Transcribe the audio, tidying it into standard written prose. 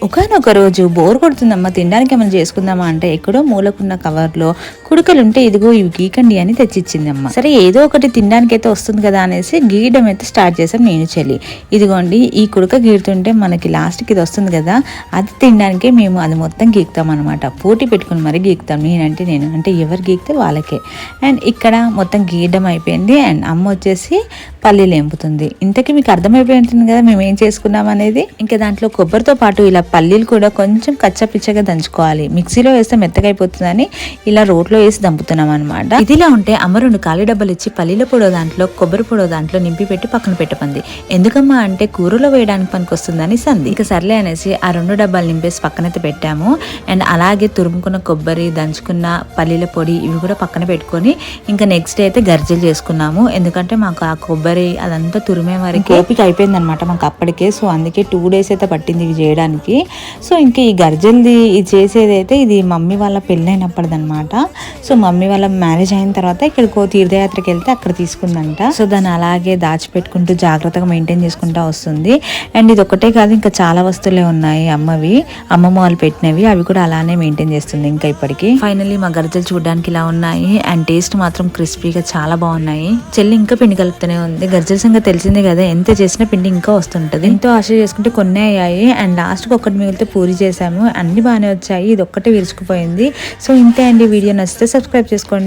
ఒకానొక రోజు బోర్ కొడుతుందమ్మా, తినడానికి ఏమైనా చేసుకుందామా అంటే ఎక్కడో మూలకున్న కవర్లో కుడుకలుంటే ఇదిగో ఇవి గీకండి అని తెచ్చిచ్చిందమ్మ. సరే ఏదో ఒకటి తినడానికి అయితే వస్తుంది కదా అనేసి గీయడం అయితే స్టార్ట్ చేసాం నేను చెల్లి. ఇదిగోండి ఈ కుడుక గీరుతుంటే మనకి లాస్ట్కి ఇది వస్తుంది కదా, అది తినడానికే మేము అది మొత్తం గీకుతాం అనమాట. పోటీ పెట్టుకుని మరీ గీకుతాం, నేనంటే నేను, అంటే ఎవరు గీకితే వాళ్ళకే. అండ్ ఇక్కడ మొత్తం గీయడం అయిపోయింది. అండ్ అమ్మ వచ్చేసి పల్లీలు ఎంపుతుంది. ఇంతకీ మీకు అర్థమైపోయి ఉంటుంది కదా మేము ఏం చేసుకున్నాం అనేది. ఇంకా దాంట్లో కొబ్బరితో పాటు ఇలా పల్లీలు కూడా కొంచెం కచ్చపిచ్చగా దంచుకోవాలి, మిక్సీలో వేస్తే మెత్తగా అయిపోతుందని ఇలా రోట్లో వేసి దంపుతున్నాం అనమాట. ఇదిలా ఉంటే అమ్మ 2 ఖాళీ డబ్బాలు ఇచ్చి పల్లీల పొడో దాంట్లో కొబ్బరి పొడో దాంట్లో నింపి పెట్టి పక్కన పెట్టమంది. ఎందుకమ్మా అంటే కూరలో వేయడానికి పనికి వస్తుందని సంది. ఇంకా సర్లే అనేసి ఆ 2 డబ్బాలు నింపేసి పక్కనైతే పెట్టాము. అండ్ అలాగే తురుముకున్న కొబ్బరి, దంచుకున్న పల్లీల పొడి ఇవి కూడా పక్కన పెట్టుకొని ఇంకా నెక్స్ట్ డే అయితే గర్జలు చేసుకున్నాము. ఎందుకంటే మాకు ఆ కొబ్బరి అదంతా తురిమే వరకు ఓపిక అయిపోయింది అనమాట మాకు అప్పటికే. సో అందుకే 2 days అయితే పట్టింది ఇవి చేయడానికి. సో ఇంకా ఈ గర్జల్ది ఇది చేసేది అయితే ఇది మమ్మీ వాళ్ళ పెళ్ళైనప్పటిదనమాట. సో మమ్మీ వాళ్ళ మ్యారేజ్ అయిన తర్వాత ఇక్కడికి తీర్థయాత్రకి వెళ్తే అక్కడ తీసుకుందంట. సో దాన్ని అలాగే దాచిపెట్టుకుంటూ జాగ్రత్తగా మెయింటైన్ చేసుకుంటూ వస్తుంది. అండ్ ఇది ఒకటే కాదు, ఇంకా చాలా వస్తువులే ఉన్నాయి అమ్మవి, అమ్మమ్మ వాళ్ళు పెట్టినవి, అవి కూడా అలానే మెయింటైన్ చేస్తుంది ఇంకా ఇప్పటికి. ఫైనల్లీ మా గర్జలు చూడడానికి ఇలా ఉన్నాయి. అండ్ టేస్ట్ మాత్రం క్రిస్పీగా చాలా బాగున్నాయి. చెల్లి ఇంకా పిండి కలుపుతూనే ఉంది. గర్జల సంగతి తెలిసిందే కదా, ఎంత చేసినా పిండి ఇంకా వస్తుంటది. ఎంతో ఆశ చేసుకుంటే కొన్ని అయ్యాయి. అండ్ లాస్ట్కి ఒకటి మిగిలితే పూరి చేసాము, అన్ని బాగానే వచ్చాయి, ఇది ఒక్కటే విరుచుకుపోయింది. సో ఇంతే అండి. వీడియో నచ్చితే సబ్స్క్రైబ్ చేసుకోండి.